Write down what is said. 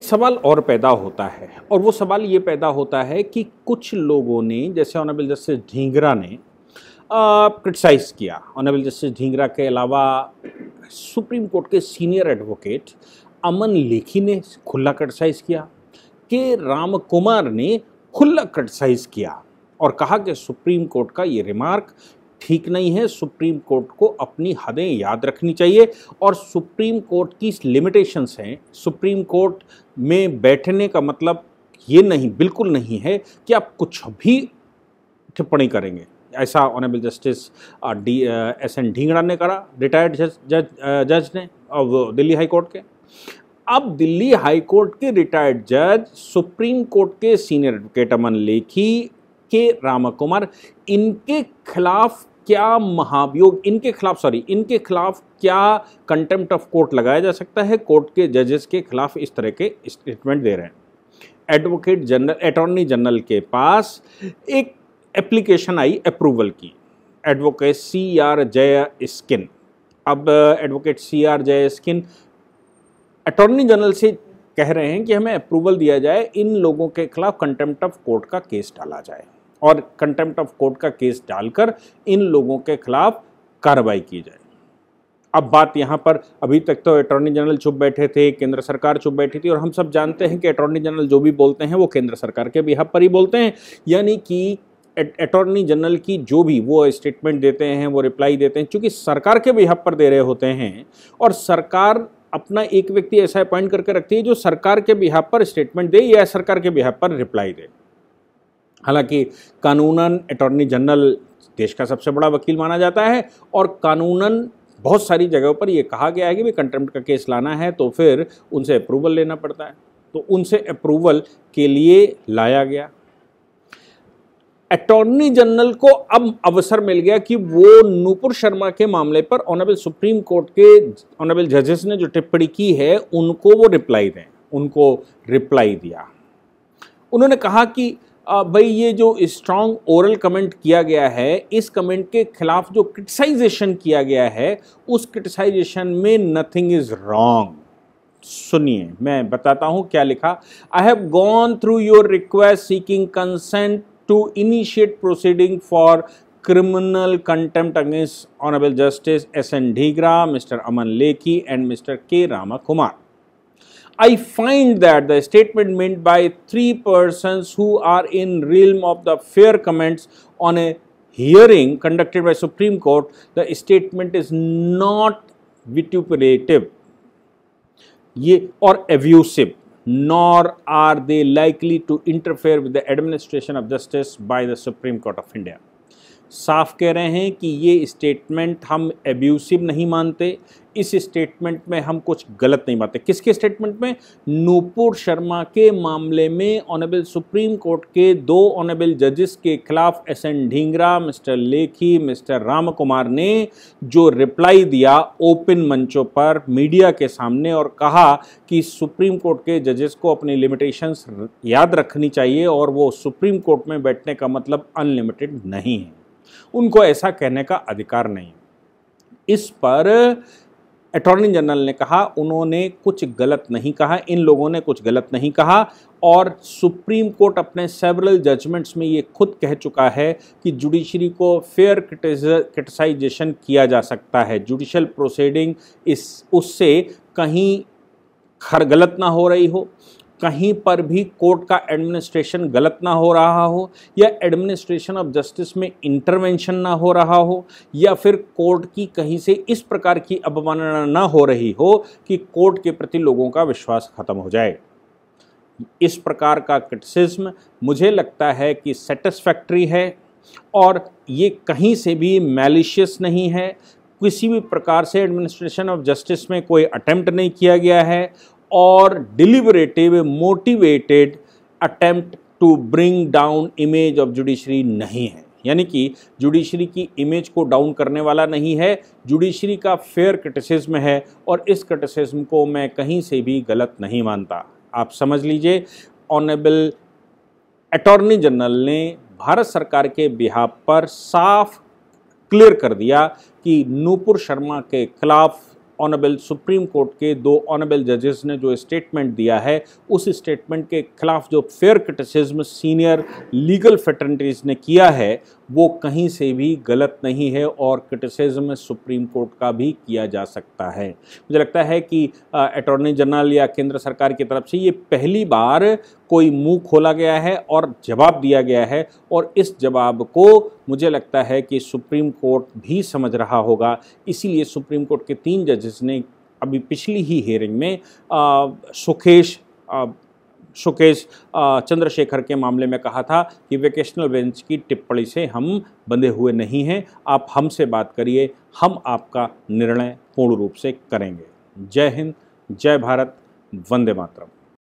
सवाल और पैदा होता है और वो सवाल ये पैदा होता है कि कुछ लोगों ने, जैसे ऑनरेबल जस्टिस ढींगरा ने क्रिटिसाइज़ किया। ऑनरेबल जस्टिस ढींगरा के अलावा सुप्रीम कोर्ट के सीनियर एडवोकेट अमन लेखी ने खुला क्रिटिसाइज़ किया, के राम कुमार ने खुला क्रिटिसाइज़ किया और कहा कि सुप्रीम कोर्ट का ये रिमार्क ठीक नहीं है। सुप्रीम कोर्ट को अपनी हदें याद रखनी चाहिए और सुप्रीम कोर्ट की लिमिटेशंस हैं। सुप्रीम कोर्ट में बैठने का मतलब ये नहीं, बिल्कुल नहीं है कि आप कुछ भी टिप्पणी करेंगे। ऐसा ऑनरेबल जस्टिस एस.एन. ढींगरा ने करा, रिटायर्ड जज ने दिल्ली हाई कोर्ट के। अब दिल्ली हाई कोर्ट के रिटायर्ड जज सुप्रीम कोर्ट के सीनियर एडवोकेट अमन लेखी, के राम कुमार, इनके खिलाफ क्या महाभियोग, इनके खिलाफ क्या कंटेम्प्ट ऑफ कोर्ट लगाया जा सकता है? कोर्ट के जजेस के खिलाफ इस तरह के स्टेटमेंट दे रहे हैं। अटॉर्नी जनरल के पास एक एप्लीकेशन आई अप्रूवल की, एडवोकेट C.R. जयस्किन। अब एडवोकेट C.R. जयस्किन अटॉर्नी जनरल से कह रहे हैं कि हमें अप्रूवल दिया जाए, इन लोगों के खिलाफ कंटेम्प्ट ऑफ कोर्ट का केस डाला जाए और कंटेम्प्ट ऑफ कोर्ट का केस डालकर इन लोगों के खिलाफ कार्रवाई की जाए। अब बात यहाँ पर, अभी तक तो अटॉर्नी जनरल चुप बैठे थे, केंद्र सरकार चुप बैठी थी और हम सब जानते हैं कि अटॉर्नी जनरल जो भी बोलते हैं वो केंद्र सरकार के बिहाफ पर ही बोलते हैं। यानी कि अटॉर्नी जनरल की जो भी वो स्टेटमेंट देते हैं, वो रिप्लाई देते हैं, चूँकि सरकार के बिहाफ पर दे रहे होते हैं और सरकार अपना एक व्यक्ति ऐसा अपॉइंट करके रखती है जो सरकार के बिहाफ पर स्टेटमेंट दे या सरकार के बिहाफ पर रिप्लाई दे। हालांकि कानूनन अटॉर्नी जनरल देश का सबसे बड़ा वकील माना जाता है और कानूनन बहुत सारी जगहों पर यह कहा गया है कि भाई कंटेम्प्ट का केस लाना है तो फिर उनसे अप्रूवल लेना पड़ता है, तो उनसे अप्रूवल के लिए लाया गया। अटॉर्नी जनरल को अब अवसर मिल गया कि वो नूपुर शर्मा के मामले पर ऑनरेबल सुप्रीम कोर्ट के ऑनरेबल जजेस ने जो टिप्पणी की है उनको वो रिप्लाई दें। उनको रिप्लाई दिया। उन्होंने कहा कि भाई ये जो स्ट्रॉन्ग ओरल कमेंट किया गया है, इस कमेंट के खिलाफ जो क्रिटिसाइजेशन किया गया है उस क्रिटिसाइजेशन में नथिंग इज रॉन्ग। सुनिए, मैं बताता हूं क्या लिखा। I have gone through your request seeking consent to initiate proceeding for criminal contempt against Honorable Justice S.N. Dhingra, Mr. Aman Lekhi and Mr. K. Rama Kumar. I find that the statement made by three persons who are in realm of the fair comments on a hearing conducted by Supreme Court, the statement is not vituperative or abusive, nor are they likely to interfere with the administration of justice by the Supreme Court of India. साफ कह रहे हैं कि ये statement हम abusive नहीं मानते, इस स्टेटमेंट में हम कुछ गलत नहीं मानते। किसके स्टेटमेंट में? नूपुर शर्मा के मामले में ऑनरेबल सुप्रीम कोर्ट के दो ऑनरेबल जजेस के खिलाफ S.N. Dhingra, mister Lekhi, mister Ram Kumar ने जो रिप्लाई दिया ओपन मंचों पर मीडिया के सामने और कहा कि सुप्रीम कोर्ट के जजेस को अपनी लिमिटेशंस याद रखनी चाहिए और वो सुप्रीम कोर्ट में बैठने का मतलब अनलिमिटेड नहीं है, उनको ऐसा कहने का अधिकार नहीं। इस पर अटॉर्नी जनरल ने कहा उन्होंने कुछ गलत नहीं कहा, इन लोगों ने कुछ गलत नहीं कहा और सुप्रीम कोर्ट अपने सेवरल जजमेंट्स में ये खुद कह चुका है कि जुडिशरी को फेयर क्रिटिसाइजेशन किया जा सकता है। जुडिशियल प्रोसीडिंग उससे कहीं गलत ना हो रही हो, कहीं पर भी कोर्ट का एडमिनिस्ट्रेशन गलत ना हो रहा हो या एडमिनिस्ट्रेशन ऑफ जस्टिस में इंटरवेंशन ना हो रहा हो या फिर कोर्ट की कहीं से इस प्रकार की अवमानना ना हो रही हो कि कोर्ट के प्रति लोगों का विश्वास खत्म हो जाए। इस प्रकार का क्रिटिसिज्म मुझे लगता है कि सेटिस्फैक्ट्री है और ये कहीं से भी मैलिशियस नहीं है। किसी भी प्रकार से एडमिनिस्ट्रेशन ऑफ जस्टिस में कोई अटेम्प्ट नहीं किया गया है और deliberative motivated attempt to bring down image of judiciary नहीं है। यानी कि जुडिशरी की इमेज को डाउन करने वाला नहीं है, जुडिशरी का फेयर क्रिटिसिज्म है और इस क्रिटिसिज्म को मैं कहीं से भी गलत नहीं मानता। आप समझ लीजिए, ऑनरेबल अटॉर्नी जनरल ने भारत सरकार के बिहाफ पर साफ क्लियर कर दिया कि नूपुर शर्मा के खिलाफ ऑनरेबल सुप्रीम कोर्ट के 2 ऑनरेबल जजेस ने जो स्टेटमेंट दिया है, उस स्टेटमेंट के खिलाफ जो फेयर क्रिटिसिज्म सीनियर लीगल फ्रेटर्निटीज ने किया है वो कहीं से भी गलत नहीं है और क्रिटिसिज्म सुप्रीम कोर्ट का भी किया जा सकता है। मुझे लगता है कि अटॉर्नी जनरल या केंद्र सरकार की तरफ से ये पहली बार कोई मुंह खोला गया है और जवाब दिया गया है, और इस जवाब को मुझे लगता है कि सुप्रीम कोर्ट भी समझ रहा होगा। इसीलिए सुप्रीम कोर्ट के 3 जजेस ने अभी पिछली ही हियरिंग में सुकेश चंद्रशेखर के मामले में कहा था कि वेकेशनल बेंच की टिप्पणी से हम बंधे हुए नहीं हैं, आप हमसे बात करिए, हम आपका निर्णय पूर्ण रूप से करेंगे। जय हिंद, जय भारत, वंदे मातरम।